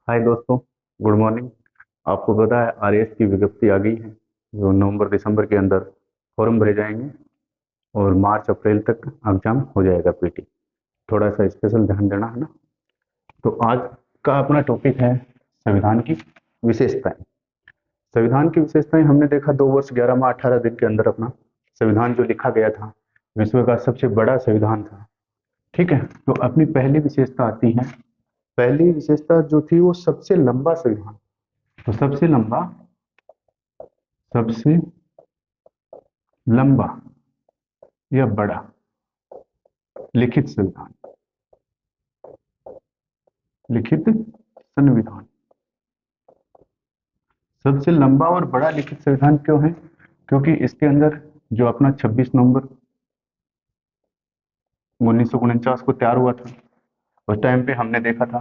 हाय दोस्तों, good morning. आपको पता है आरएएस की विज्ञप्ति आ गई है जो नवंबर दिसंबर के अंदर फॉर्म भरे जाएंगे और मार्च अप्रैल तक एग्जाम हो जाएगा पीटी। थोड़ा सा स्पेशल ध्यान देना है ना। तो आज का अपना टॉपिक है संविधान की विशेषताएं। संविधान की विशेषताएं हमने देखा 2 वर्ष 11 माह 18 दिन के अंदर अपना संविधान जो लिखा गया था विश्व का सबसे बड़ा संविधान था। ठीक है, तो अपनी पहली विशेषता आती है। पहली विशेषता जो थी वो सबसे लंबा संविधान। तो सबसे लंबा या बड़ा लिखित संविधान, लिखित संविधान। सबसे लंबा और बड़ा लिखित संविधान क्यों है? क्योंकि इसके अंदर जो अपना 26 नवंबर 1949 को तैयार हुआ था, उस टाइम पे हमने देखा था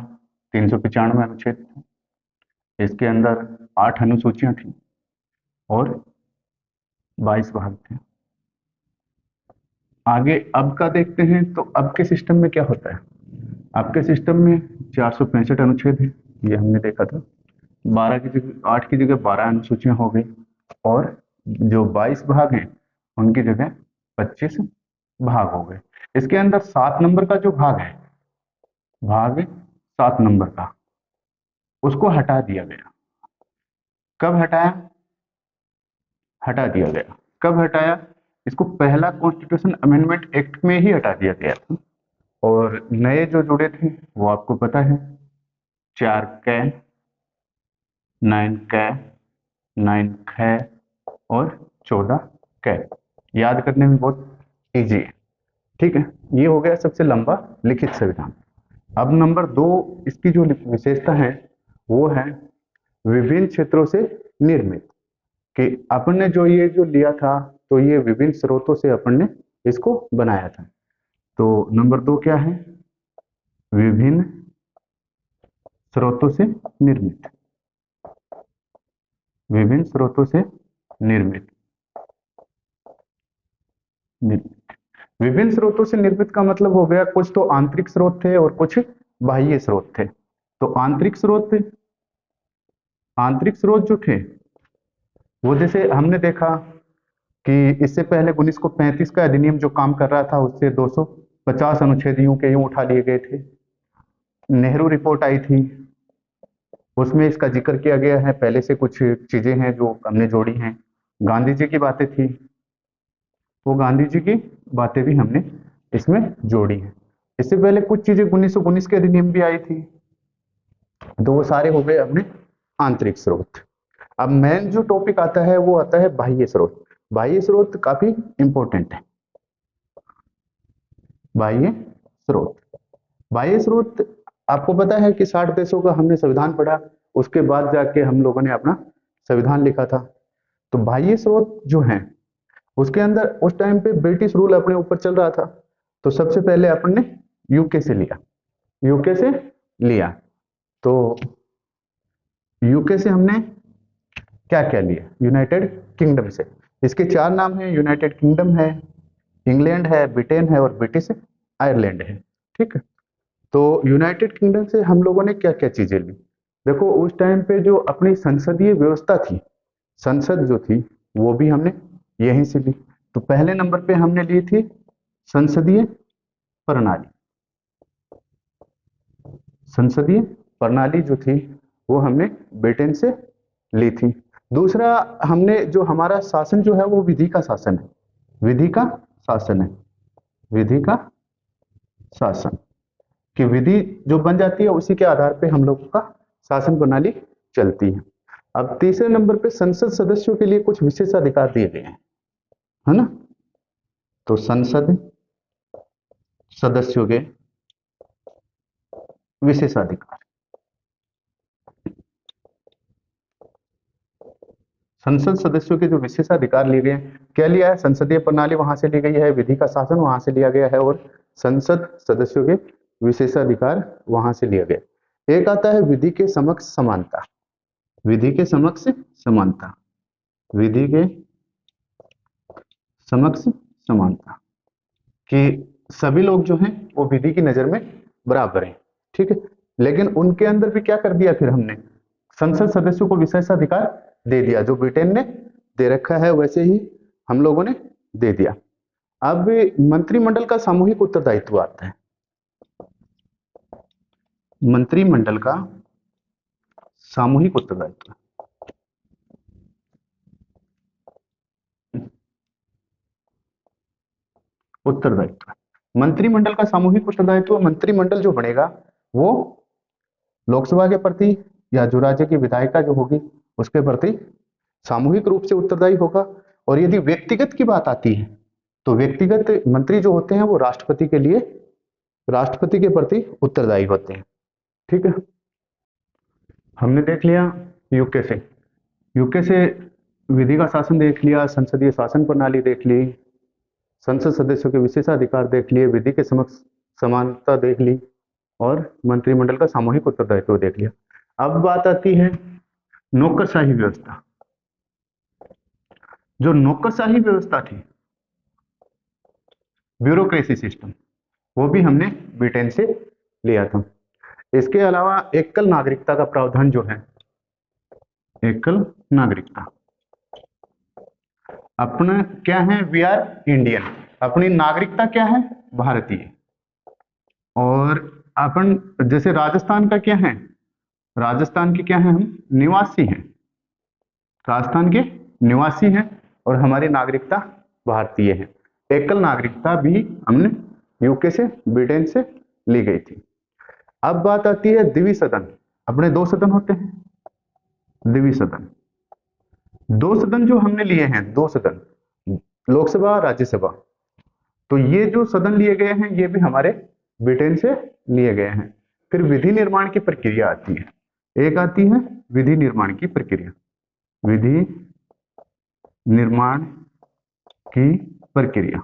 395 अनुच्छेद थे। इसके अंदर 8 अनुसूचियां थी और 22 भाग थे। आगे अब का देखते हैं तो अब के सिस्टम में क्या होता है। आपके सिस्टम में 465 अनुच्छेद है, ये हमने देखा था। 12 की जगह 8 की जगह 12 अनुसूचियां हो गई और जो 22 भाग हैं उनकी जगह 25 भाग हो गए। इसके अंदर 7 नंबर का जो भाग है, भाग 7 नंबर का, उसको हटा दिया गया। कब हटाया? हटा दिया गया। कब हटाया? इसको पहला कॉन्स्टिट्यूशन अमेंडमेंट एक्ट में ही हटा दिया गया था। और नए जो जुड़े थे वो आपको पता है, 4 कै, 9 कै, 9 ख और 14 कै। याद करने में बहुत इजी है। ठीक है, ये हो गया सबसे लंबा लिखित संविधान। अब नंबर 2 इसकी जो विशेषता है वो है विभिन्न क्षेत्रों से निर्मित। कि अपन ने जो लिया था तो ये विभिन्न स्रोतों से अपन ने इसको बनाया था। तो नंबर 2 क्या है? विभिन्न स्रोतों से निर्मित। विभिन्न स्रोतों से निर्मित। विभिन्न स्रोतों से निर्मित का मतलब हो गया कुछ तो आंतरिक स्रोत थे और कुछ बाह्य स्रोत थे। तो आंतरिक स्रोत जो थे वो जैसे हमने देखा कि इससे पहले 1935 का अधिनियम जो काम कर रहा था उससे 250 अनुच्छेद यूं के यूं उठा लिए गए थे। नेहरू रिपोर्ट आई थी, उसमें इसका जिक्र किया गया है। पहले से कुछ चीजें हैं जो हमने जोड़ी हैं। गांधी जी की बातें थी, वो गांधी जी की बातें भी हमने इसमें जोड़ी है। इससे पहले कुछ चीजें 1919 के अधिनियम भी आई थी। तो वो सारे हो गए अपने आंतरिक स्रोत। अब मेन जो टॉपिक आता है वो आता है बाह्य स्रोत। बाह्य स्रोत काफी इंपॉर्टेंट है। बाह्य स्रोत, बाह्य स्रोत आपको पता है कि 60 देशों का हमने संविधान पढ़ा, उसके बाद जाके हम लोगों ने अपना संविधान लिखा था। तो बाह्य स्रोत जो है उसके अंदर उस टाइम पे ब्रिटिश रूल अपने ऊपर चल रहा था। तो सबसे पहले अपन ने यूके से लिया। यूके से लिया तो यूके से हमने क्या क्या लिया? यूनाइटेड किंगडम से। इसके 4 नाम हैं, यूनाइटेड किंगडम है, इंग्लैंड है, ब्रिटेन है और ब्रिटिश आयरलैंड है। ठीक है, तो यूनाइटेड किंगडम से हम लोगों ने क्या क्या चीजें ली? देखो उस टाइम पे जो अपनी संसदीय व्यवस्था थी, संसद जो थी वो भी हमने यहीं से ली। तो पहले नंबर पे हमने ली थी संसदीय प्रणाली। संसदीय प्रणाली जो थी वो हमने ब्रिटेन से ली थी। दूसरा, हमने जो हमारा शासन जो है वो विधि का शासन है। विधि का शासन है। विधि का शासन की विधि जो बन जाती है उसी के आधार पे हम लोगों का शासन प्रणाली चलती है। अब तीसरे नंबर पे संसद सदस्यों के लिए कुछ विशेष अधिकार दिए गए हैं, है ना। तो संसद सदस्यों के विशेषाधिकार, संसद सदस्यों के जो विशेषाधिकार लिए गए, क्या लिया है? संसदीय प्रणाली वहां से ली गई है, विधि का शासन वहां से लिया गया है और संसद सदस्यों के विशेषाधिकार वहां से लिया गया। एक आता है विधि के समक्ष समानता। विधि के समक्ष समानता। विधि के समक्ष समानता कि सभी लोग जो हैं वो विधि की नजर में बराबर हैं। ठीक है, लेकिन उनके अंदर भी क्या कर दिया फिर हमने, संसद सदस्यों को विशेषाधिकार दे दिया। जो ब्रिटेन ने दे रखा है वैसे ही हम लोगों ने दे दिया। अब मंत्रिमंडल का सामूहिक उत्तरदायित्व आता है। मंत्रिमंडल का सामूहिक उत्तरदायित्व, उत्तरदायित्व, मंत्रिमंडल का सामूहिक उत्तरदायित्व, मंत्रिमंडल जो बनेगा वो लोकसभा के प्रति या जो राज्य की विधायिका जो होगी उसके प्रति सामूहिक रूप से उत्तरदायी होगा। और यदि व्यक्तिगत की बात आती है तो व्यक्तिगत मंत्री जो होते हैं वो राष्ट्रपति के लिए, राष्ट्रपति के प्रति उत्तरदायी होते हैं। ठीक है, हमने देख लिया यूके से, यूके से विधि का शासन देख लिया, संसदीय शासन प्रणाली देख ली, संसद सदस्यों के विशेषाधिकार देख लिए, विधि के समक्ष समानता देख ली और मंत्रिमंडल का सामूहिक उत्तरदायित्व देख लिया। अब बात आती है नौकरशाही व्यवस्था। जो नौकरशाही व्यवस्था थी, ब्यूरोक्रेसी सिस्टम, वो भी हमने ब्रिटेन से लिया था। इसके अलावा एकल नागरिकता का प्रावधान जो है, एकल नागरिकता, अपना क्या है, वी आर इंडियन, अपनी नागरिकता क्या है, भारतीय। और अपन जैसे राजस्थान का क्या है, राजस्थान के क्या है, हम निवासी हैं, राजस्थान के निवासी हैं और हमारी नागरिकता भारतीय है। एकल नागरिकता भी हमने यूके से, ब्रिटेन से ली गई थी। अब बात आती है द्विसदन सदन। अपने दो सदन होते हैं, द्विसदन सदन, दो सदन जो हमने लिए हैं, दो सदन, लोकसभा राज्यसभा, तो ये जो सदन लिए गए हैं ये भी हमारे ब्रिटेन से लिए गए हैं। फिर विधि निर्माण की प्रक्रिया आती है, एक आती है विधि निर्माण की प्रक्रिया, विधि निर्माण की प्रक्रिया,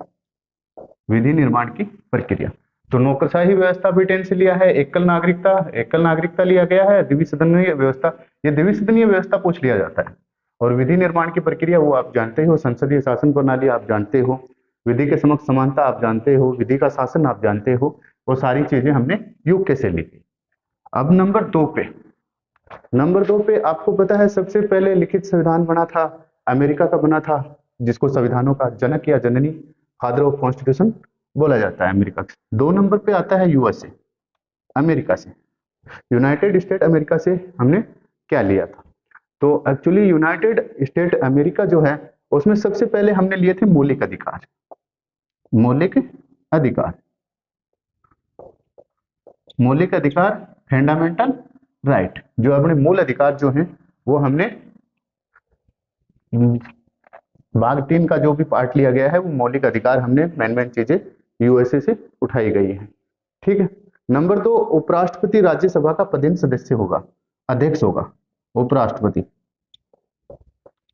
विधि निर्माण की प्रक्रिया। तो नौकरशाही व्यवस्था ब्रिटेन से लिया है, एकल नागरिकता लिया गया है, द्विसदनीय व्यवस्था, ये द्विसदनीय व्यवस्था पूछ लिया जाता है। और विधि निर्माण की प्रक्रिया वो आप जानते हो, संसदीय शासन प्रणाली आप जानते हो, विधि के समक्ष समानता आप जानते हो, विधि का शासन आप जानते हो, वो सारी चीजें हमने यूके से ली थी। अब नंबर दो पे आपको पता है सबसे पहले लिखित संविधान बना था, अमेरिका का बना था, जिसको संविधानों का जनक या जननी, फादर ऑफ कॉन्स्टिट्यूशन बोला जाता है अमेरिका से। 2 नंबर पे आता है यूएसए, अमेरिका से, यूनाइटेड स्टेट अमेरिका से हमने क्या लिया था। तो एक्चुअली यूनाइटेड स्टेट अमेरिका जो है उसमें सबसे पहले हमने लिए थे मौलिक अधिकार, मौलिक अधिकार, मौलिक अधिकार, फंडामेंटल राइट, जो अपने मूल अधिकार जो हैं वो हमने भाग 3 का जो भी पार्ट लिया गया है वो मौलिक अधिकार हमने मेन चीजें यूएसए से उठाई गई है। ठीक है। नंबर 2, उपराष्ट्रपति राज्यसभा का पदेन सदस्य होगा, अध्यक्ष होगा, उपराष्ट्रपति,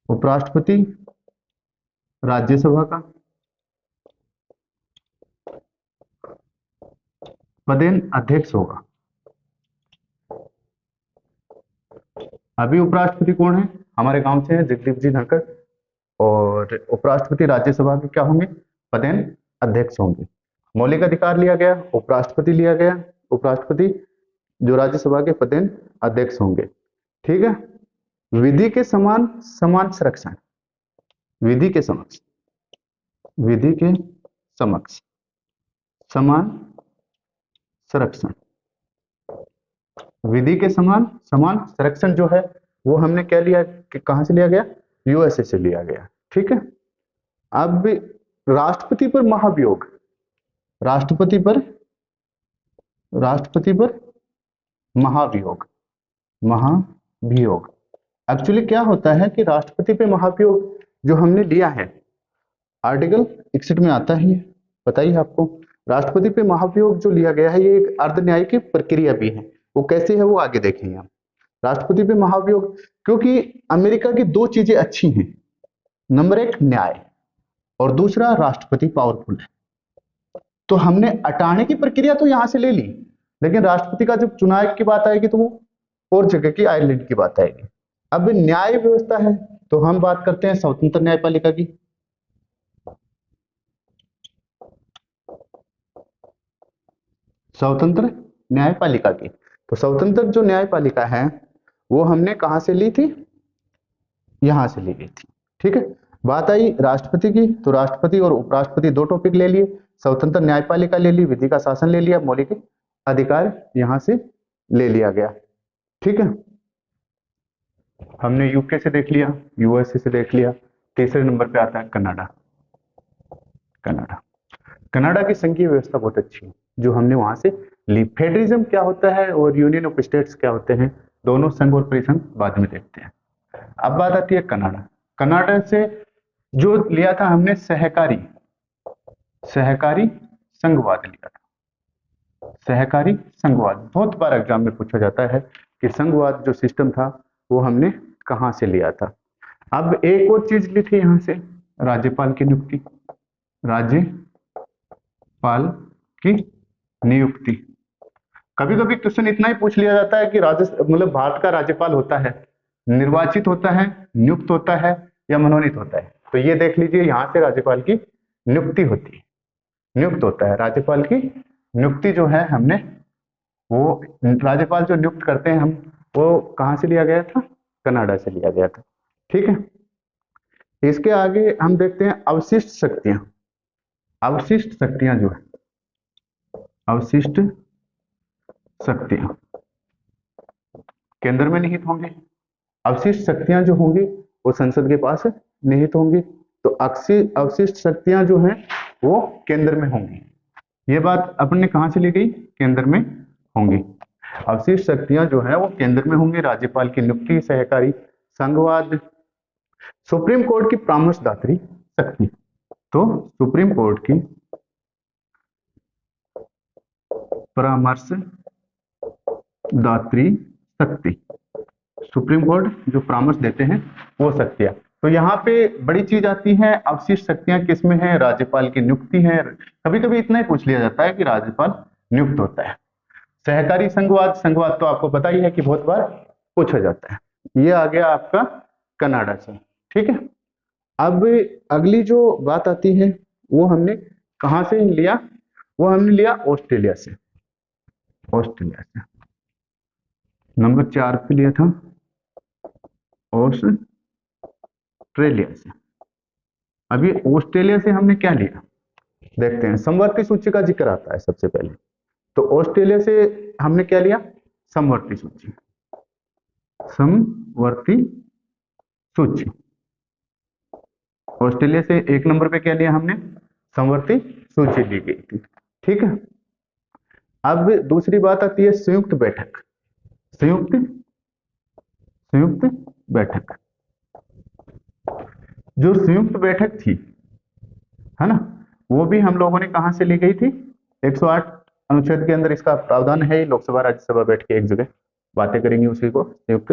उपराष्ट्रपति राज्यसभा का पदेन अध्यक्ष होगा। अभी उपराष्ट्रपति कौन है, हमारे गांव से है जगदीप जी धनखड़, और उपराष्ट्रपति राज्यसभा के क्या होंगे, पदेन अध्यक्ष होंगे। मौलिक अधिकार लिया गया, उपराष्ट्रपति लिया गया, उपराष्ट्रपति जो राज्यसभा के पदेन अध्यक्ष होंगे। ठीक है। विधि के समान समान संरक्षण, विधि के समक्ष, विधि के समक्ष समान संरक्षण, विधि के समान समान संरक्षण जो है वो हमने क्या लिया, कि कहां से लिया गया, यूएसए से लिया गया। ठीक है। अब राष्ट्रपति पर महाभियोग, राष्ट्रपति पर महाभियोग, महाभियोग एक्चुअली क्या होता है कि राष्ट्रपति पे महाभियोग जो हमने लिया है आर्टिकल 61 में आता ही है, पता ही है आपको। राष्ट्रपति पे महाभियोग जो लिया गया है ये एक अर्ध न्यायिक प्रक्रिया भी है, वो कैसे है वो आगे देखेंगे हम। राष्ट्रपति पे महाभियोग, क्योंकि अमेरिका की 2 चीजें अच्छी हैं, नंबर 1 न्याय और दूसरा राष्ट्रपति पावरफुल है। तो हमने हटाने की प्रक्रिया तो यहां से ले ली, लेकिन राष्ट्रपति का जब चुनाव की बात आएगी तो वो और जगह की, आयरलैंड की बात आएगी। अब न्याय व्यवस्था है तो हम बात करते हैं स्वतंत्र न्यायपालिका की। स्वतंत्र न्यायपालिका की, तो स्वतंत्र जो न्यायपालिका है वो हमने कहां से ली थी, यहां से ली गई थी। ठीक है, बात आई राष्ट्रपति की, तो राष्ट्रपति और उपराष्ट्रपति दो टॉपिक ले लिए, स्वतंत्र न्यायपालिका ले ली, विधि का शासन ले लिया, मौलिक अधिकार यहां से ले लिया गया। ठीक है, हमने यूके से देख लिया, यूएसए से देख लिया। तीसरे नंबर पे आता है कनाडा। कनाडा, कनाडा की संघीय व्यवस्था बहुत अच्छी है जो हमने वहां से ली। फेडरलिज्म क्या होता है और यूनियन ऑफ स्टेट्स क्या होते हैं, दोनों संघ और परिसंघ बाद में देखते हैं। अब बात आती है कनाडा। कनाडा से जो लिया था हमने सहकारी संघवाद लिया था। सहकारी संघवाद बहुत बार एग्जाम में पूछा जाता है कि संघवाद जो सिस्टम था वो हमने कहां से लिया था। अब एक और चीज ली थी यहां से, राज्यपाल की नियुक्ति। राज्यपाल की नियुक्ति, कभी कभी क्वेश्चन इतना ही पूछ लिया जाता है कि मतलब भारत का राज्यपाल होता है, निर्वाचित होता है, नियुक्त होता है या मनोनीत होता है। तो ये देख लीजिए, यहां से राज्यपाल की नियुक्ति होती है, नियुक्त होता है। राज्यपाल की नियुक्ति जो है हमने, वो राज्यपाल जो नियुक्त करते हैं हम, वो कहां से लिया गया था, कनाडा से लिया गया था। ठीक है, इसके आगे हम देखते हैं अवशिष्ट शक्तियां। अवशिष्ट शक्तियां जो है, अवशिष्ट शक्तियां केंद्र में निहित होंगे। अवशिष्ट शक्तियां जो होंगी वो संसद के पास निहित होंगी। तो अवशिष्ट शक्तियां जो हैं वो केंद्र में होंगी। ये बात अपन ने कहां से ली गई, केंद्र में होंगी। अवशिष्ट शक्तियां जो है वो केंद्र में होंगी। राज्यपाल की नियुक्ति, सहकारी संघवाद, सुप्रीम कोर्ट की परामर्शदात्री शक्ति। तो सुप्रीम कोर्ट की परामर्शदात्री शक्ति, सुप्रीम कोर्ट जो परामर्श देते हैं वो शक्तियां। तो यहाँ पे बड़ी चीज आती है, अवशिष्ट शक्तियां किसमें है, राज्यपाल की नियुक्ति है। कभी कभी इतना ही पूछ लिया जाता है कि राज्यपाल नियुक्त होता है। सहकारी संघवाद, संघवाद तो आपको पता ही है कि बहुत बार पूछा जाता है। ये आ गया आपका कनाडा से। ठीक है, अब अगली जो बात आती है वो हमने कहां से लिया, वो हमने लिया ऑस्ट्रेलिया से। ऑस्ट्रेलिया से नंबर 4 पे लिया था, ऑस्ट्रेलिया से। अभी ऑस्ट्रेलिया से हमने क्या लिया देखते हैं। समवर्ती सूची का जिक्र आता है सबसे पहले। तो ऑस्ट्रेलिया से हमने क्या लिया, समवर्ती सूची। समवर्ती सूची, ऑस्ट्रेलिया से एक नंबर पे क्या लिया हमने, समवर्ती सूची ली गई थी। ठीक है, अब दूसरी बात आती है संयुक्त बैठक। संयुक्त बैठक, जो संयुक्त बैठक थी है ना, वो भी हम लोगों ने कहां से ली गई थी, 108 अनुच्छेद के अंदर इसका प्रावधान है। लोकसभा राज्यसभा बैठ के एक जगह बातें करेंगे, उसी को संयुक्त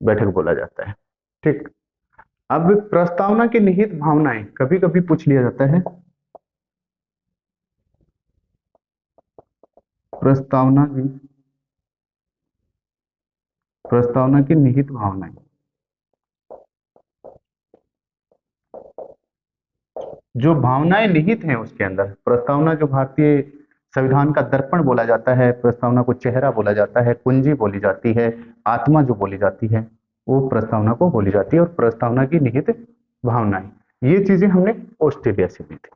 बैठक बोला जाता है। ठीक, अब प्रस्तावना की निहित भावनाएं कभी कभी पूछ लिया जाता है। प्रस्तावना की निहित भावनाएं, जो भावनाएं निहित हैं उसके अंदर। प्रस्तावना जो भारतीय संविधान का दर्पण बोला जाता है, प्रस्तावना को चेहरा बोला जाता है, कुंजी बोली जाती है, आत्मा जो बोली जाती है वो प्रस्तावना को बोली जाती है। और प्रस्तावना की निहित भावनाएं, ये चीजें हमने ऑस्ट्रेलिया से ली थी।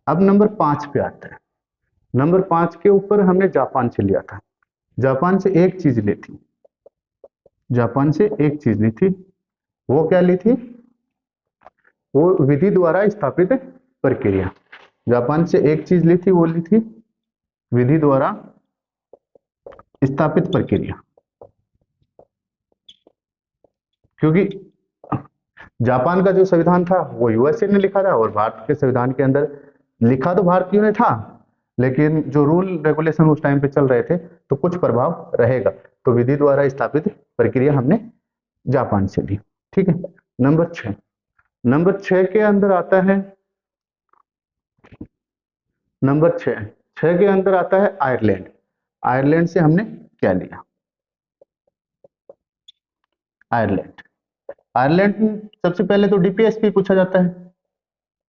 अब नंबर 5 पे आता है। नंबर 5 के ऊपर हमने जापान से लिया था। जापान से एक चीज ली थी, जापान से एक चीज ली थी। वो क्या ली थी, वो विधि द्वारा स्थापित प्रक्रिया। जापान से एक चीज ली थी, वो ली थी विधि द्वारा स्थापित प्रक्रिया। क्योंकि जापान का जो संविधान था वो यूएसए ने लिखा था, और भारत के संविधान के अंदर लिखा तो भारतीयों ने था, लेकिन जो रूल रेगुलेशन उस टाइम पे चल रहे थे तो कुछ प्रभाव रहेगा। तो विधि द्वारा स्थापित प्रक्रिया हमने जापान से ली। ठीक है, नंबर 6, नंबर 6 के अंदर आता है, नंबर 6 के अंदर आता है आयरलैंड। आयरलैंड से हमने क्या लिया, आयरलैंड। आयरलैंड सबसे पहले तो डीपीएसपी पूछा जाता है,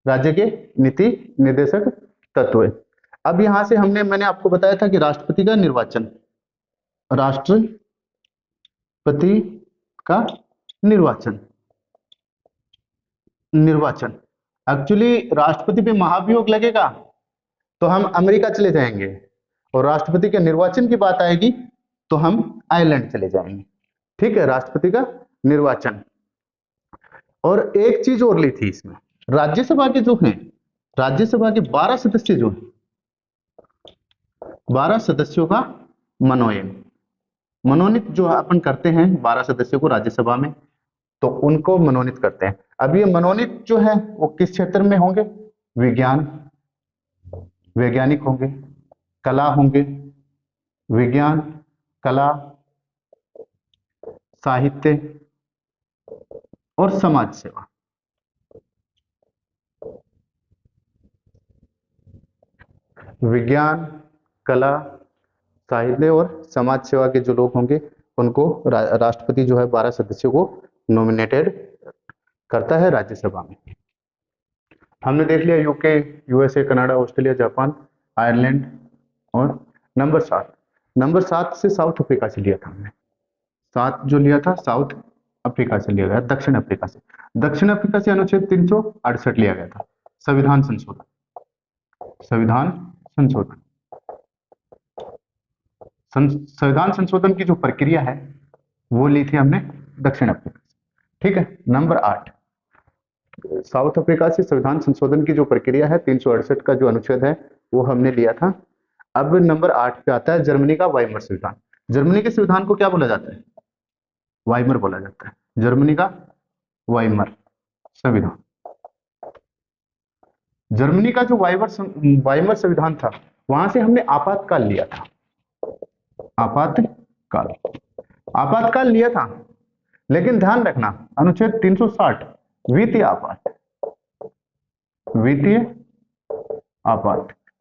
राज्य के नीति निर्देशक तत्व। अब यहां से मैंने आपको बताया था कि राष्ट्रपति का निर्वाचन, राष्ट्रपति का निर्वाचन। एक्चुअली राष्ट्रपति पे महाभियोग लगेगा तो हम अमेरिका चले जाएंगे, और राष्ट्रपति के निर्वाचन की बात आएगी तो हम आयरलैंड चले जाएंगे। ठीक है, राष्ट्रपति का निर्वाचन। और एक चीज और ली थी इसमें, राज्यसभा के जो हैं, राज्यसभा के 12 सदस्य जो हैं, 12 सदस्यों का मनोनीत जो अपन करते हैं 12 सदस्यों को राज्यसभा में, तो उनको मनोनीत करते हैं। अब ये मनोनीत जो है वो किस क्षेत्र में होंगे? वैज्ञानिक होंगे, कला होंगे, विज्ञान, कला, साहित्य और समाज सेवा। विज्ञान, कला, साहित्य और समाज सेवा के जो लोग होंगे उनको राष्ट्रपति जो है 12 सदस्यों को नॉमिनेटेड करता है राज्यसभा में। हमने देख लिया UK, USA, Canada, Australia, Japan, Ireland. और नंबर 7 से साउथ अफ्रीका से लिया था हमने। 7 जो लिया था साउथ अफ्रीका से लिया गया, दक्षिण अफ्रीका से अनुच्छेद 368 लिया गया था, संविधान संशोधन की जो प्रक्रिया है वो ली थी हमने दक्षिण अफ्रीका से। ठीक है, नंबर 8, साउथ अफ्रीका से संविधान संशोधन की जो प्रक्रिया है 368 का जो अनुच्छेद है वो हमने लिया था। अब नंबर 8 पे आता है जर्मनी का वाइमर संविधान। जर्मनी के संविधान को क्या बोला जाता है? वाइमर बोला जाता है, जर्मनी का वाइमर संविधान। जर्मनी का जो वाइमर संविधान था वहां से हमने आपातकाल लिया था, आपातकाल लिया था। लेकिन ध्यान रखना अनुच्छेद 360 वित्तीय आपात,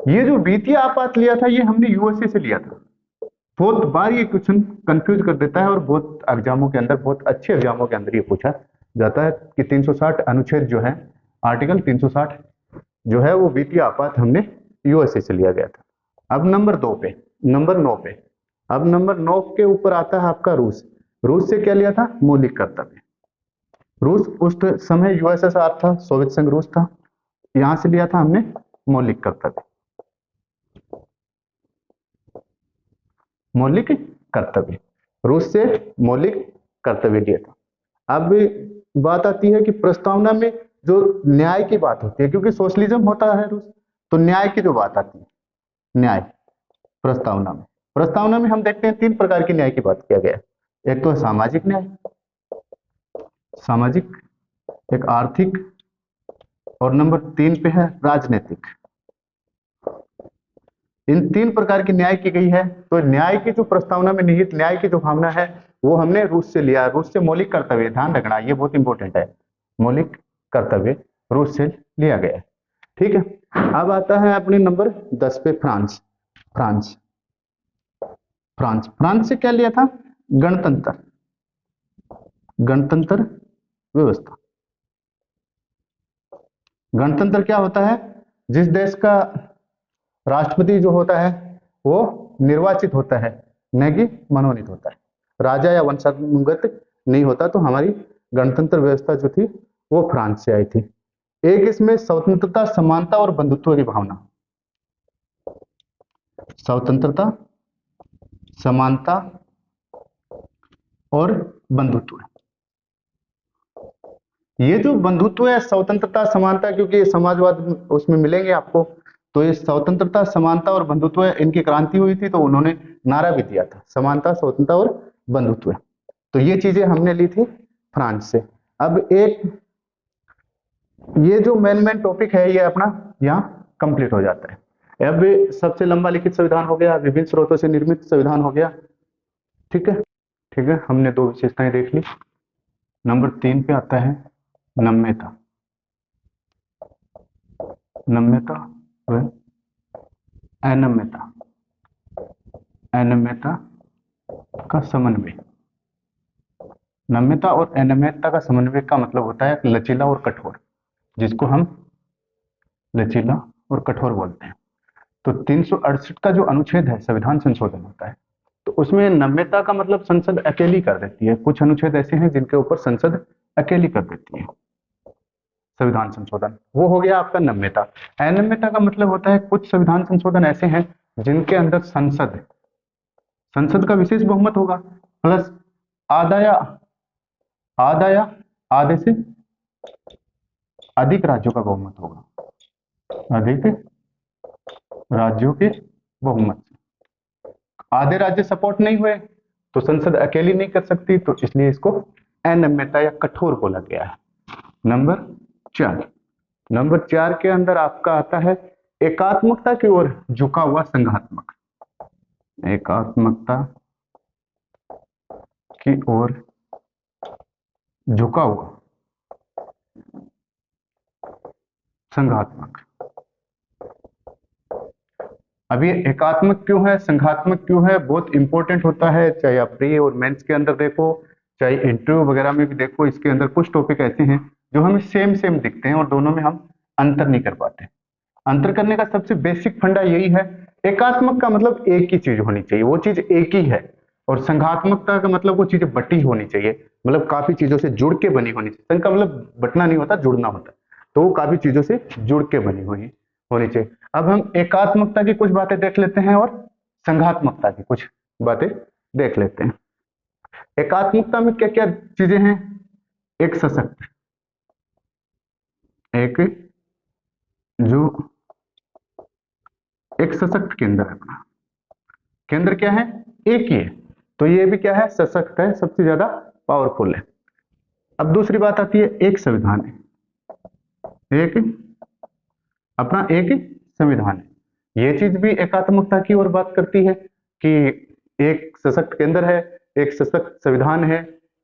ये जो वित्तीय आपात लिया था ये हमने यूएसए से लिया था। बहुत बार ये क्वेश्चन कंफ्यूज कर देता है और बहुत एग्जामों के अंदर, बहुत अच्छे एग्जामों के अंदर ये पूछा जाता है कि 360 अनुच्छेद जो है, आर्टिकल 360 जो है वो वित्तीय आपात हमने यूएसए से लिया गया था। अब नंबर 9 के ऊपर आता है आपका रूस से क्या लिया था? मौलिक कर्तव्य। रूस उस समय यूएसएसआर था, सोवियत संघ रूस था, यहां से लिया था हमने मौलिक कर्तव्य। रूस से मौलिक कर्तव्य लिया था। अब बात आती है कि प्रस्तावना में जो न्याय की बात होती है, क्योंकि सोशलिज्म होता है रूस, तो न्याय की जो बात आती है, न्याय प्रस्तावना में हम देखते हैं 3 प्रकार के न्याय की बात किया गया है। एक तो है सामाजिक न्याय, एक आर्थिक, और नंबर 3 पे है राजनीतिक। इन 3 प्रकार की न्याय की गई है। तो न्याय की जो प्रस्तावना में निहित न्याय की जो भावना है वो हमने रूस से लिया। रूस से मौलिक कर्तव्य, ध्यान रखना ये बहुत इंपॉर्टेंट है, मौलिक कर्तव्य रूस से लिया गया है। ठीक है, अब आता है अपने नंबर 10 पे फ्रांस से क्या लिया था? गणतंत्र व्यवस्था। गणतंत्र क्या होता है? जिस देश का राष्ट्रपति जो होता है वो निर्वाचित होता है, न कि मनोनीत होता है, राजा या वंशानुगत नहीं होता। तो हमारी गणतंत्र व्यवस्था जो थी वो फ्रांस से आई थी। एक इसमें स्वतंत्रता, समानता और बंधुत्व की भावना, स्वतंत्रता, समानता और बंधुत्व। ये जो बंधुत्व है, स्वतंत्रता, समानता, क्योंकि ये समाजवाद उसमें मिलेंगे आपको, तो ये स्वतंत्रता, समानता और बंधुत्व, इनकी क्रांति हुई थी तो उन्होंने नारा भी दिया था, समानता, स्वतंत्रता और बंधुत्व। तो ये चीजें हमने ली थी फ्रांस से। अब एक ये जो मेन टॉपिक है ये अपना यहाँ कंप्लीट हो जाता है। अब सबसे लंबा लिखित संविधान हो गया, विभिन्न स्रोतों से निर्मित संविधान हो गया। ठीक है, हमने 2 विशेषताएं देख ली। नंबर 3 पे आता है नम्यता व अनम्यता का समन्वय। नम्यता और अनम्यता का समन्वय का मतलब होता है लचीला और कठोर, जिसको हम लचीला और कठोर बोलते हैं। तो 368 का जो अनुच्छेद है संविधान संशोधन होता है, तो उसमें नम्यता का मतलब संसद अकेली कर देती है। कुछ अनुच्छेद ऐसे हैं जिनके ऊपर संसद अकेली कर देती है संविधान संशोधन, वो हो गया आपका नम्यता। अनम्यता का मतलब होता है कुछ संविधान संशोधन ऐसे हैं जिनके अंदर संसद का विशेष बहुमत होगा, प्लस आधा या आधे से अधिक राज्यों का बहुमत होगा, अधिक राज्यों के बहुमत से। आधे राज्य सपोर्ट नहीं हुए तो संसद अकेली नहीं कर सकती, तो इसलिए इसको अनम्यता या कठोर बोला गया है। नंबर 4 के अंदर आपका आता है एकात्मकता की ओर झुका हुआ संघात्मक, एकात्मकता की ओर झुका हुआ संघात्मक। अब ये एकात्मक क्यों है, संघात्मक क्यों है, बहुत इंपॉर्टेंट होता है, चाहे आप प्री और मेंस के अंदर देखो, चाहे इंटरव्यू वगैरह में भी देखो। इसके अंदर कुछ टॉपिक ऐसे हैं जो हमें सेम दिखते हैं और दोनों में हम अंतर नहीं कर पाते। अंतर करने का सबसे बेसिक फंडा यही है, एकात्मक का मतलब एक ही चीज होनी चाहिए, वो चीज एक ही है, और संघात्मकता का मतलब वो चीजें बटी होनी चाहिए, मतलब काफी चीजों से जुड़ के बनी होनी चाहिए। संघ का मतलब बटना नहीं होता, जुड़ना होता, तो वो काफी चीजों से जुड़ के बनी हुई होनी चाहिए। अब हम एकात्मकता की कुछ बातें देख लेते हैं और संघात्मकता की कुछ बातें देख लेते हैं। एकात्मकता में क्या क्या चीजें हैं, एक सशक्त, एक सशक्त केंद्र है अपना, केंद्र क्या है, एक ही है, तो ये भी क्या है, सशक्त है, सबसे ज्यादा पावरफुल है। अब दूसरी बात आती है एक संविधान है, एक अपना एक संविधान है। ये चीज भी एकात्मकता की ओर बात करती है कि एक सशक्त केंद्र है, एक सशक्त संविधान है,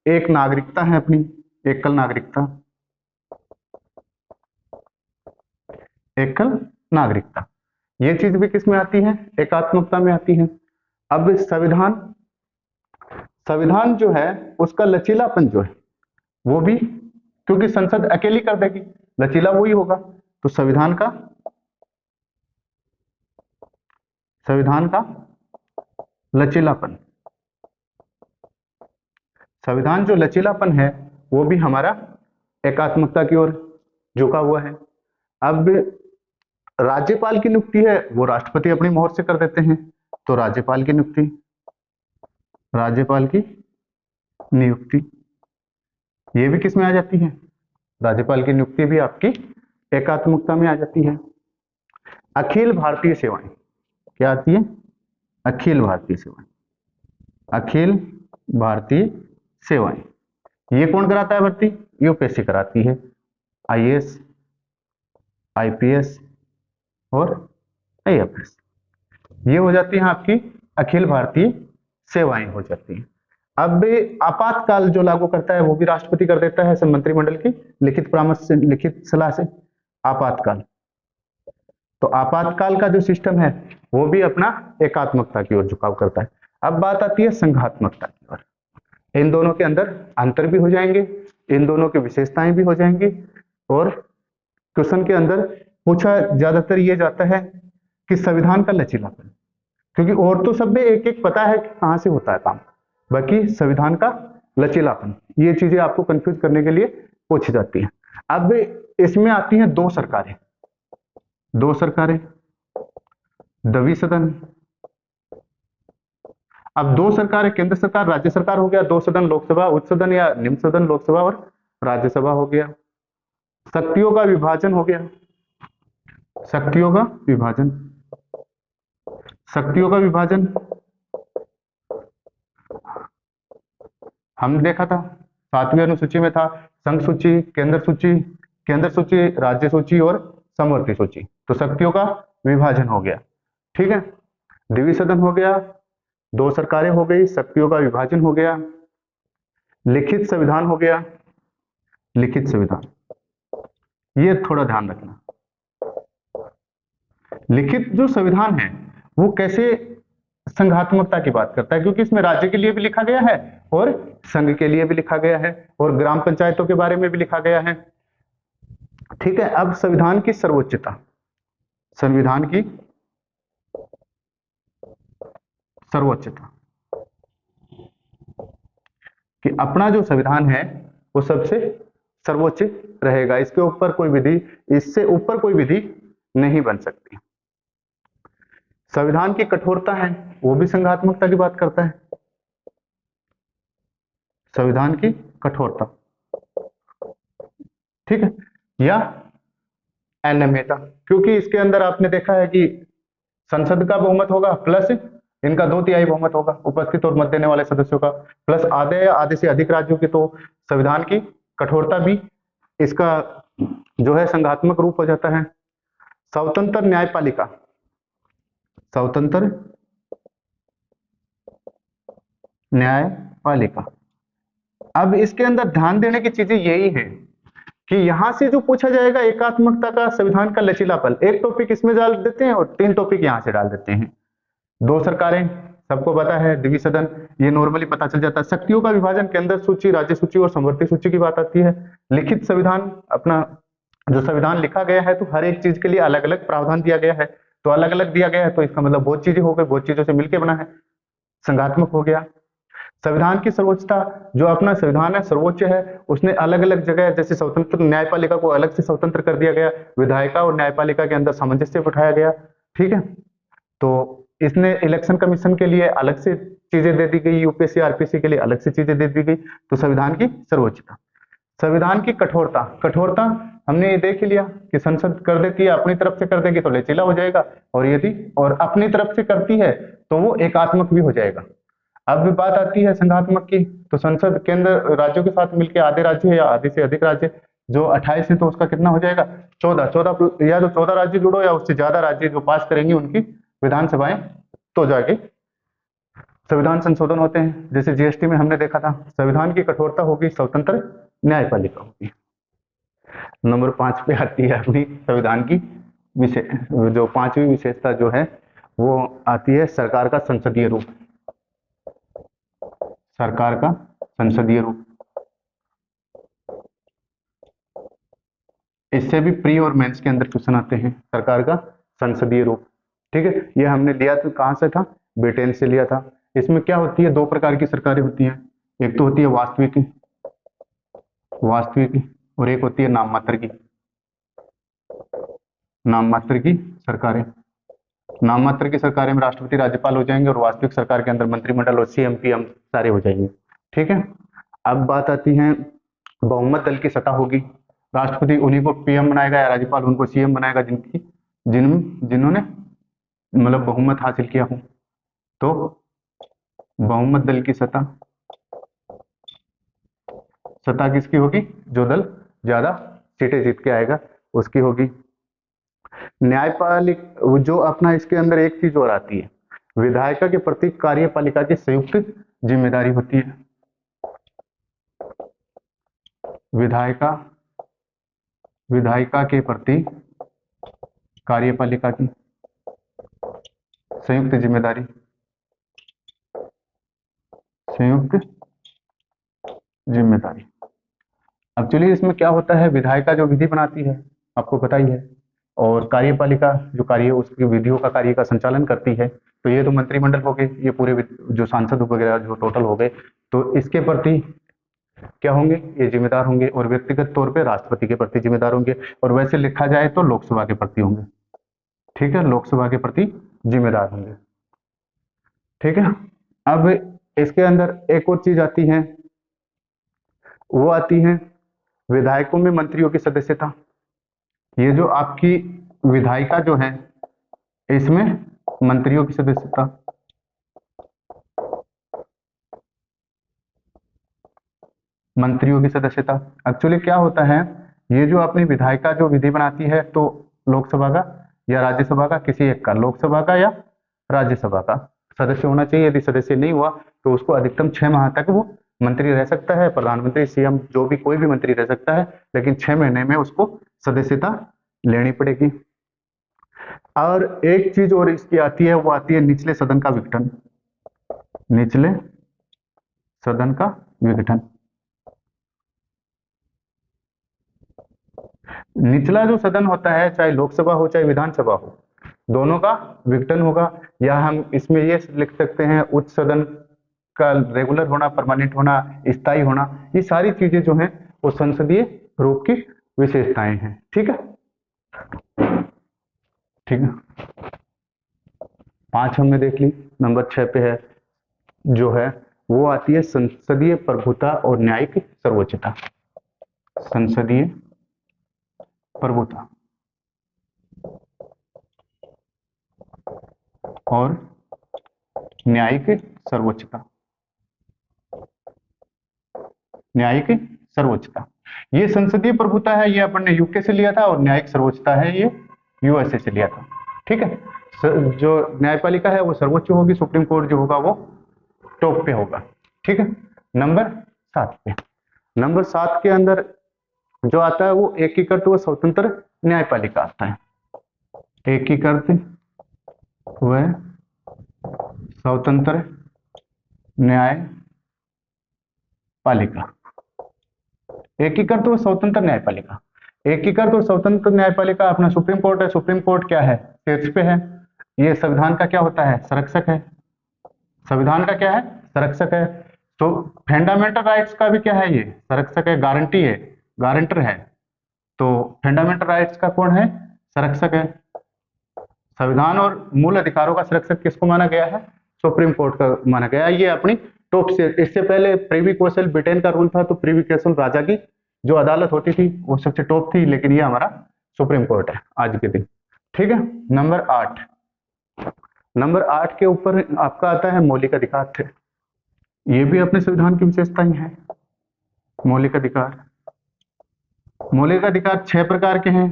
एक नागरिकता है अपनी, एकल नागरिकता, एकल नागरिकता। ये चीज भी किस में आती है, एकात्मकता में आती है। अब संविधान जो है उसका लचीलापन जो है वो भी, क्योंकि संसद अकेली कर देगी, लचीला वही होगा, तो संविधान का लचीलापन, संविधान जो लचीलापन है वो भी हमारा एकात्मकता की ओर झुका हुआ है। अब राज्यपाल की नियुक्ति है वो राष्ट्रपति अपनी मोहर से कर देते हैं, तो राज्यपाल की नियुक्ति ये भी किस में आ जाती है, राज्यपाल की नियुक्ति भी आपकी एकात्मकता में आ जाती है। अखिल भारतीय सेवाएं क्या आती है, अखिल भारतीय सेवाएं, अखिल भारतीय सेवाएं, ये कौन कराता है भर्ती, यूपीएससी कराती है, आईएएस, आईपीएस और आईएफएस, ये हो जाती है आपकी अखिल भारतीय सेवाएं हो जाती हैं। अब आपातकाल जो लागू करता है वो भी राष्ट्रपति कर देता है मंत्रिमंडल की लिखित परामर्श से, लिखित सलाह से। आपातकाल, तो आपातकाल का जो सिस्टम है वो भी अपना एकात्मकता की ओर झुकाव करता है। अब बात आती है संघात्मकता की ओर, इन दोनों के अंदर अंतर भी हो जाएंगे, इन दोनों की विशेषताएं भी हो जाएंगी, और क्वेश्चन के अंदर पूछा ज्यादातर ये जाता है कि संविधान का लचीलापन, क्योंकि और तो सब में एक एक पता है कि कहां से होता है काम, बाकी संविधान का लचीलापन, ये चीजें आपको कंफ्यूज करने के लिए पूछी जाती हैं। अब इसमें आती हैं दो सरकारें, द्विसदन। अब दो सरकारें, केंद्र सरकार, राज्य सरकार हो गया, दो सदन लोकसभा, उच्च सदन या निम्न सदन लोकसभा और राज्यसभा हो गया। शक्तियों का विभाजन हो गया, शक्तियों का विभाजन हमने देखा था 7वीं अनुसूची में था, संघ सूची, केंद्र सूची, राज्य सूची और समवर्ती सूची, तो शक्तियों का विभाजन हो गया, ठीक है। द्विसदन हो गया, दो सरकारें हो गई, शक्तियों का विभाजन हो गया, लिखित संविधान हो गया, लिखित संविधान, ये थोड़ा ध्यान रखना। लिखित जो संविधान है वो कैसे संघात्मकता की बात करता है, क्योंकि इसमें राज्य के लिए भी लिखा गया है और संघ के लिए भी लिखा गया है और ग्राम पंचायतों के बारे में भी लिखा गया है, ठीक है। अब संविधान की सर्वोच्चता, कि अपना जो संविधान है वो सबसे सर्वोच्च रहेगा, इसके ऊपर कोई विधि, इससे ऊपर कोई विधि नहीं बन सकती। संविधान की कठोरता है वो भी संघात्मकता की बात करता है, संविधान की कठोरता, ठीक है, या अनम्यता, क्योंकि इसके अंदर आपने देखा है कि संसद का बहुमत होगा प्लस इनका 2/3 बहुमत होगा, उपस्थित और मत देने वाले सदस्यों का, प्लस आधे या आधे से अधिक राज्यों की, तो संविधान की कठोरता भी इसका जो है संघात्मक रूप हो जाता है। स्वतंत्र न्यायपालिका, स्वतंत्र न्यायपालिका, अब इसके अंदर ध्यान देने की चीजें यही है कि यहां से जो पूछा जाएगा एकात्मकता का, संविधान का लचीलापन, एक टॉपिक इसमें डाल देते हैं और 3 टॉपिक यहां से डाल देते हैं। 2 सरकारें, सबको पता है, द्विसदन सदन, ये नॉर्मली पता चल जाता है। शक्तियों का विभाजन, केंद्र सूची, राज्य सूची और समवर्ती सूची की बात आती है। लिखित संविधान, अपना जो संविधान लिखा गया है तो हर एक चीज के लिए अलग अलग प्रावधान दिया गया है, तो अलग अलग दिया गया है तो इसका मतलब बहुत चीजें हो गई, बहुत चीजों से मिलकर बना है, संघात्मक हो गया। संविधान की सर्वोच्चता, जो अपना संविधान है सर्वोच्च है, उसने अलग अलग जगह, जैसे स्वतंत्र न्यायपालिका को अलग से स्वतंत्र कर दिया गया, विधायिका और न्यायपालिका के अंदर सामंजस्य बिठाया गया, ठीक है। तो इसने इलेक्शन कमीशन के लिए अलग से चीजें दे दी गई, यूपीएससी आरपीएससी के लिए अलग से चीजें दे दी गई। तो संविधान की सर्वोच्चता। संविधान की कठोरता, कठोरता हमने ये देख लिया कि संसद कर देती है, अपनी तरफ से कर देगी तो लचीला हो जाएगा, और यदि और अपनी तरफ से करती है तो वो एकात्मक भी हो जाएगा। अब भी बात आती है संघात्मक की, तो संसद केंद्र राज्यों के साथ मिलकर आधे राज्य या आधे से अधिक राज्य, जो 28 है तो उसका कितना हो जाएगा 14, या तो 14 राज्य जुड़ो या उससे ज्यादा राज्य जो पास करेंगे उनकी विधानसभाएं तो जाके संविधान संशोधन होते हैं। जैसे जीएसटी में हमने देखा था, संविधान की कठोरता होगी, स्वतंत्र न्यायपालिका होगी। नंबर 5 पे आती है अपनी संविधान की जो 5वीं विशेषता जो है वो आती है सरकार का संसदीय रूप, सरकार का संसदीय रूप। इससे भी प्री और मेंस के अंदर क्वेश्चन आते हैं, सरकार का संसदीय रूप, ठीक है। ये हमने लिया तो कहां से था, ब्रिटेन से लिया था। इसमें क्या होती है, 2 प्रकार की सरकारें होती हैं, एक तो होती है वास्तविक, वास्तविक, और एक होती है नाम मात्र की, नाम मात्र की सरकारें। नाम मात्र की सरकारें में राष्ट्रपति राज्यपाल हो जाएंगे, और वास्तविक सरकार के अंदर मंत्रिमंडल और सीएम पीएम सारे हो जाएंगे, ठीक है। अब बात आती है बहुमत दल की सत्ता होगी, राष्ट्रपति उन्हीं को पीएम बनाएगा या राज्यपाल उनको सीएम बनाएगा जिन्होंने मतलब बहुमत हासिल किया हो। तो बहुमत दल की सत्ता किसकी होगी, जो दल ज्यादा सीटें जीत के आएगा उसकी होगी। न्यायपालिक, जो अपना इसके अंदर एक चीज और आती है, विधायिका के प्रति कार्यपालिका की संयुक्त जिम्मेदारी होती है। विधायिका के प्रति कार्यपालिका की संयुक्त जिम्मेदारी, संयुक्त जिम्मेदारी। एक्चुअली इसमें क्या होता है, विधायिका जो विधि बनाती है आपको पता ही है, और कार्यपालिका जो कार्य उसकी विधियों का कार्य का संचालन करती है। तो ये तो मंत्रिमंडल हो गए, ये पूरे जो सांसद वगैरह जो टोटल हो गए, तो इसके प्रति क्या होंगे, ये जिम्मेदार होंगे, और व्यक्तिगत तौर पे राष्ट्रपति के प्रति जिम्मेदार होंगे, और वैसे लिखा जाए तो लोकसभा के प्रति होंगे, ठीक है, लोकसभा के प्रति जिम्मेदार होंगे, ठीक है। अब इसके अंदर एक और चीज आती है, वो आती है विधायकों में मंत्रियों की सदस्यता। ये जो आपकी विधायिका जो है इसमें मंत्रियों की सदस्यता, मंत्रियों की सदस्यता। एक्चुअली क्या होता है, ये जो अपनी विधायिका जो विधि बनाती है तो लोकसभा का या राज्यसभा का, किसी एक का, लोकसभा का या राज्यसभा का सदस्य होना चाहिए। यदि सदस्य नहीं हुआ तो उसको अधिकतम 6 माह तक वो मंत्री रह सकता है, प्रधानमंत्री सीएम जो भी कोई भी मंत्री रह सकता है, लेकिन 6 महीने में उसको सदस्यता लेनी पड़ेगी। और एक चीज और इसकी आती है, वो आती है निचले सदन का विघटन, निचले सदन का विघटन। निचला जो सदन होता है, चाहे लोकसभा हो चाहे विधानसभा हो, दोनों का विघटन होगा, या हम इसमें ये लिख सकते हैं उच्च सदन का रेगुलर होना, परमानेंट होना, स्थायी होना, ये सारी चीजें जो हैं वो संसदीय रूप की विशेषताएं हैं। ठीक है, ठीक है। 5 हमने देख ली। नंबर 6 पे है जो है वो आती है संसदीय प्रभुता और न्यायिक सर्वोच्चता। संसदीय प्रभुता और न्यायिक सर्वोच्चता। न्यायिक सर्वोच्चता, ये संसदीय प्रभुता है, ये अपन ने यूके से लिया था, और न्यायिक सर्वोच्चता है ये यूएसए से लिया था। ठीक है, जो न्यायपालिका है वो सर्वोच्च होगी, सुप्रीम कोर्ट जो होगा वो टॉप पे होगा। ठीक है, नंबर 7 पे, नंबर 7 के अंदर जो आता है वो एकीकृत व स्वतंत्र न्यायपालिका आता है। एकीकृत व स्वतंत्र न्यायपालिका। एकीकृत व स्वतंत्र न्यायपालिका, एकीकृत और स्वतंत्र न्यायपालिका अपना सुप्रीम कोर्ट है। सुप्रीम कोर्ट क्या है, शीर्ष पे है। ये संविधान का क्या होता है, संरक्षक है। संविधान का क्या है, संरक्षक है। तो फंडामेंटल राइट्स का भी क्या है, ये संरक्षक है, गारंटी है, गारंटर है। तो फंडामेंटल राइट्स का कौन है, संरक्षक है। संविधान और मूल अधिकारों का संरक्षक किसको माना गया है, सुप्रीम कोर्ट का माना गया है। ये अपनी टॉप से, इससे पहले प्रिवी कौशल ब्रिटेन का रूल था, तो प्रिवी कौशल राजा की जो अदालत होती थी वो सबसे टॉप थी, लेकिन ये हमारा सुप्रीम कोर्ट है आज के दिन। ठीक है, नंबर 8, नंबर 8 के ऊपर आपका आता है मौलिक अधिकार थे। ये भी अपने संविधान की विशेषता ही है। मौलिक अधिकार, मौलिक अधिकार 6 प्रकार के हैं।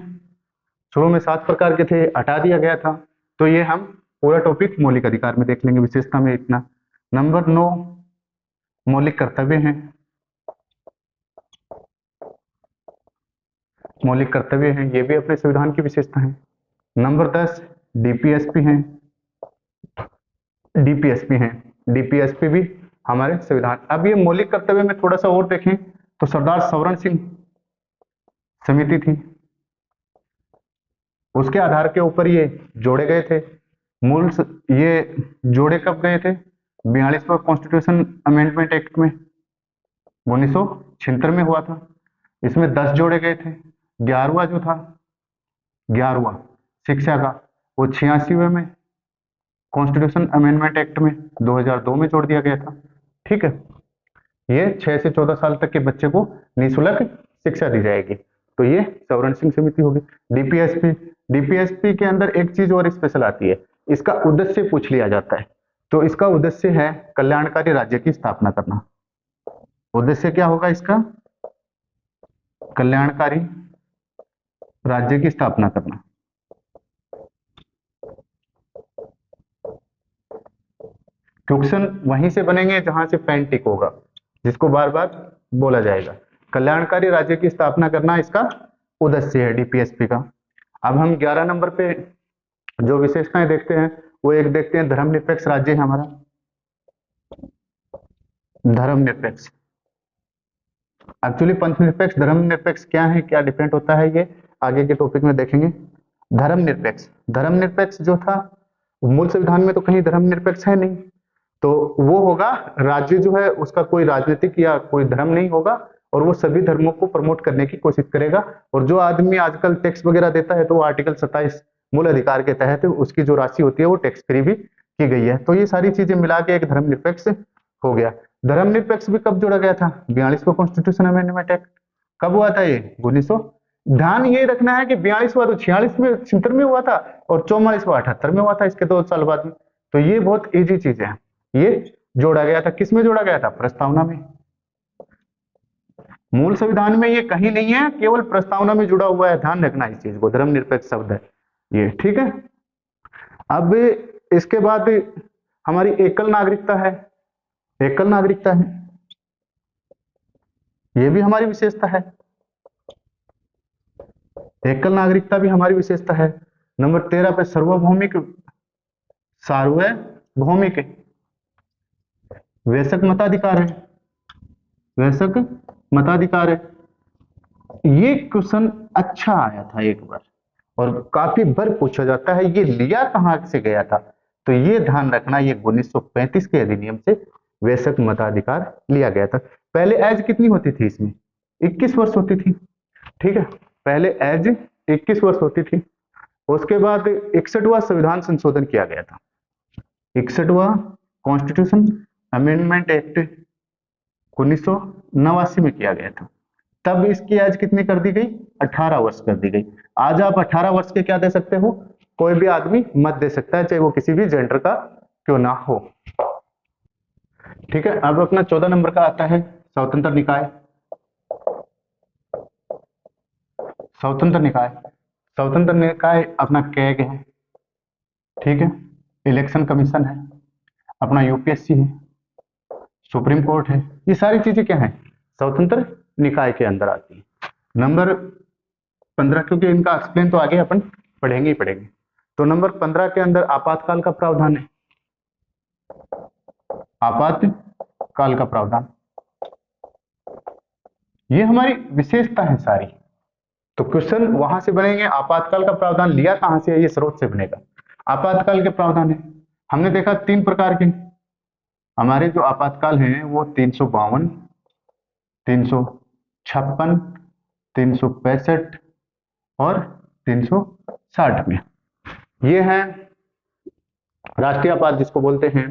शुरू में 7 प्रकार के थे, हटा दिया गया था। तो ये हम पूरा टॉपिक मौलिक अधिकार में देख लेंगे, विशेषता में इतना। नंबर 9 मौलिक कर्तव्य हैं। मौलिक कर्तव्य हैं, ये भी अपने संविधान की विशेषता है। नंबर 10 डीपीएसपी हैं। डीपीएसपी हैं, डीपीएसपी भी हमारे संविधान। अब ये मौलिक कर्तव्य में थोड़ा सा और देखें तो सरदार सवरण सिंह समिति थी, उसके आधार के ऊपर ये जोड़े गए थे। मूल ये जोड़े कब गए थे, 42वां कॉन्स्टिट्यूशन अमेंडमेंट एक्ट में 1976 में हुआ था। इसमें 10 जोड़े गए थे। 11वां जो था, 11वां शिक्षा का, वो 86वें में कॉन्स्टिट्यूशन अमेंडमेंट एक्ट में 2002 में जोड़ दिया गया था। ठीक है, ये 6 से 14 साल तक के बच्चे को निःशुल्क शिक्षा दी जाएगी। तो ये सवर्ण सिंह समिति होगी। डीपीएसपी, डीपीएसपी के अंदर एक चीज और स्पेशल आती है, इसका उद्देश्य पूछ लिया जाता है। तो इसका उद्देश्य है कल्याणकारी राज्य की स्थापना करना। उद्देश्य क्या होगा इसका, कल्याणकारी राज्य की स्थापना करना। क्वेश्चन वहीं से बनेंगे जहां से पेन टिक होगा, जिसको बार बार बोला जाएगा। कल्याणकारी राज्य की स्थापना करना इसका उद्देश्य है डीपीएसपी का। अब हम 11 नंबर पे जो विशेषताएं देखते हैं वो एक देखते हैं, धर्मनिरपेक्ष राज्य है हमारा। धर्मनिरपेक्ष, एक्चुअली पंथनिरपेक्ष धर्मनिरपेक्ष क्या है, क्या डिफरेंट होता है, ये आगे के टॉपिक में देखेंगे। धर्मनिरपेक्ष, धर्मनिरपेक्ष जो था मूल संविधान में तो कहीं धर्मनिरपेक्ष है नहीं, तो वो होगा राज्य जो है उसका कोई राजनीतिक या कोई धर्म नहीं होगा, और वो सभी धर्मों को प्रमोट करने की कोशिश करेगा। और जो आदमी आजकल टैक्स वगैरह देता है तो वो आर्टिकल 27 मूल अधिकार के तहत उसकी जो राशि होती है वो टैक्स फ्री भी की गई है। तो ये सारी चीजें मिला के एक धर्मनिरपेक्ष हो गया। धर्मनिरपेक्ष भी कब जोड़ा गया था, 42वां कॉन्स्टिट्यूशन अमेंडमेंट एक्ट। कब हुआ था ये, 1900। ध्यान ये रखना है कि 42वां तो 46 में 76 में हुआ था, और 44वां 78 में हुआ था, इसके 2 साल बाद में। तो ये बहुत इजी चीज है, ये जोड़ा गया था। किसमें जोड़ा गया था, प्रस्तावना में। मूल संविधान में ये कहीं नहीं है, केवल प्रस्तावना में जुड़ा हुआ है। ध्यान रखना इस चीज को, धर्मनिरपेक्ष शब्द है ये। ठीक है, अब इसके बाद हमारी एकल नागरिकता है। एकल नागरिकता है, ये भी हमारी विशेषता है। एकल नागरिकता भी हमारी विशेषता है। नंबर 13 पे सार्वभौमिक, सार्वभौमिक वयस्क मताधिकार है। वयस्क मताधिकार है, ये क्वेश्चन अच्छा आया था एक बार, और काफी बार पूछा जाता है, ये लिया कहां से गया था। तो ये ध्यान रखना, ये 1935 के अधिनियम से वयस्क मताधिकार लिया गया था। पहले एज कितनी होती थी इसमें? 21 वर्ष होती थी, ठीक है, पहले एज 21 वर्ष होती थी। उसके बाद 61वां संविधान संशोधन किया गया था, 61वां कॉन्स्टिट्यूशन अमेंडमेंट एक्ट 1989 में किया गया था। तब इसकी एज कितनी कर दी गई? 18 वर्ष कर दी गई। आज आप 18 वर्ष के क्या दे सकते हो? कोई भी आदमी मत दे सकता है, चाहे वो किसी भी जेंडर का क्यों ना हो, ठीक है। अब अपना 14 नंबर का आता है स्वतंत्र निकाय। स्वतंत्र निकाय, स्वतंत्र निकाय अपना कैग है, ठीक है, इलेक्शन कमीशन है, अपना यूपीएससी है, सुप्रीम कोर्ट है, ये सारी चीजें क्या है? स्वतंत्र निकाय के अंदर आती है। नंबर 15, क्योंकि इनका एक्सप्लेन तो आगे अपन पढ़ेंगे ही पढ़ेंगे, तो नंबर 15 के अंदर आपातकाल का प्रावधान है, आपातकाल का प्रावधान, ये हमारी विशेषता है सारी। तो क्वेश्चन वहां से बनेंगे, आपातकाल का प्रावधान लिया कहां से है? ये स्रोत से बनेगा। आपातकाल के प्रावधान है, हमने देखा 3 प्रकार के हमारे जो आपातकाल हैं वो 352, 356, 365 और 360 में। ये है राष्ट्रीय आपात जिसको बोलते हैं,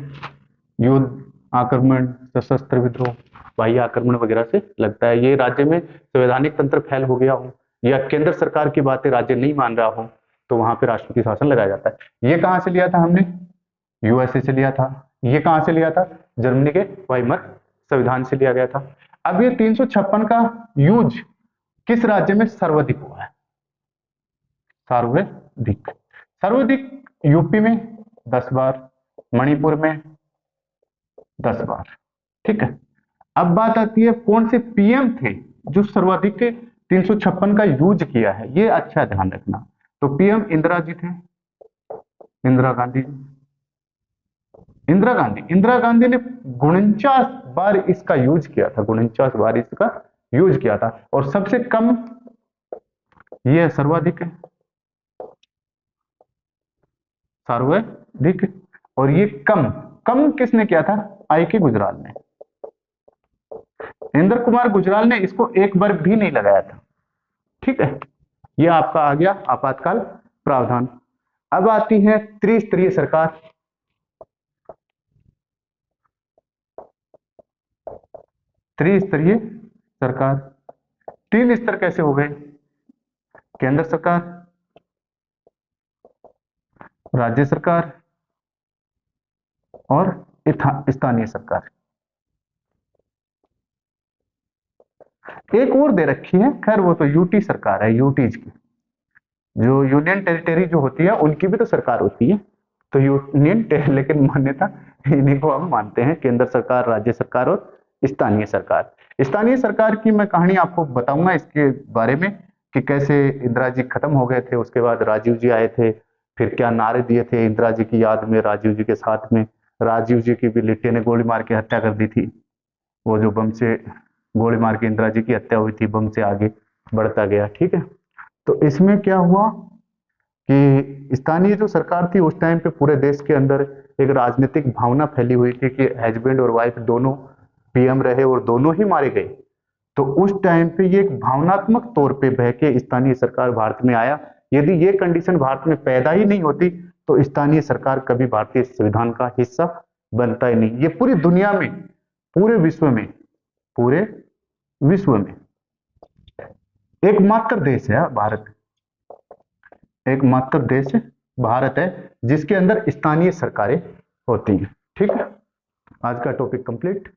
युद्ध, आक्रमण, सशस्त्र विद्रोह, बाह्य आक्रमण वगैरह से लगता है। ये राज्य में संवैधानिक तंत्र फैल हो गया हो या केंद्र सरकार की बातें राज्य नहीं मान रहा हो तो वहां पे राष्ट्रपति शासन लगाया जाता है। ये कहां से लिया था हमने? यूएसए से लिया था। ये कहां से लिया था? जर्मनी के वाइमर संविधान से लिया गया था। अब ये 356 का यूज किस राज्य में सर्वाधिक हुआ है? सर्वाधिक, सर्वाधिक यूपी में 10 बार, मणिपुर में 10 बार, ठीक है। अब बात आती है कौन से पीएम थे जो सर्वाधिक 356 का यूज किया है, ये अच्छा ध्यान रखना। तो पीएम इंदिरा जी थे, इंदिरा गांधी, इंदिरा गांधी, इंदिरा गांधी ने 49 बार इसका यूज किया था, 49 बार इसका यूज किया था। और सबसे कम ये सर्वाधिक है, सर्वाधिक, और ये कम, कम किसने किया था? आई के गुजराल ने, इंद्र कुमार गुजराल ने इसको एक बार भी नहीं लगाया था, ठीक है। ये आपका आ गया आपातकाल प्रावधान। अब आती है त्रिस्तरीय सरकार। त्रिस्तरीय सरकार, 3 स्तर कैसे हो गए? केंद्र सरकार, राज्य सरकार और स्थानीय सरकार। एक और दे रखी है, खैर वो तो यूटी सरकार है, यूटीज की, जो यूनियन टेरिटरी जो होती है उनकी भी तो सरकार होती है, तो यूनियन, लेकिन मान्यता इन्हीं को हम मानते हैं, केंद्र सरकार, राज्य सरकार और स्थानीय सरकार। स्थानीय सरकार की मैं कहानी आपको बताऊंगा इसके बारे में कि कैसे इंदिरा जी खत्म हो गए थे, उसके बाद राजीव जी आए थे, फिर क्या नारे दिए थे इंदिरा जी की याद में, राजीव जी के साथ में। राजीव जी की भी लिट्टे ने गोली मार के हत्या कर दी थी, वो जो बम से गोली मार के इंदिरा जी की हत्या हुई थी, बम से आगे बढ़ता गया, ठीक है। तो इसमें क्या हुआ कि स्थानीय जो सरकार थी उस टाइम पे पूरे देश के अंदर एक राजनीतिक भावना फैली हुई थी कि हस्बैंड और वाइफ दोनों पीएम रहे और दोनों ही मारे गए। तो उस टाइम पे ये एक भावनात्मक तौर पे बह के स्थानीय सरकार भारत में आया। यदि ये कंडीशन भारत में पैदा ही नहीं होती तो स्थानीय सरकार कभी भारतीय संविधान का हिस्सा बनता ही नहीं। ये पूरी दुनिया में, पूरे विश्व में, पूरे विश्व में एकमात्र देश है भारत, एकमात्र देश भारत है जिसके अंदर स्थानीय सरकारें होती हैं, ठीक है। आज का टॉपिक कंप्लीट।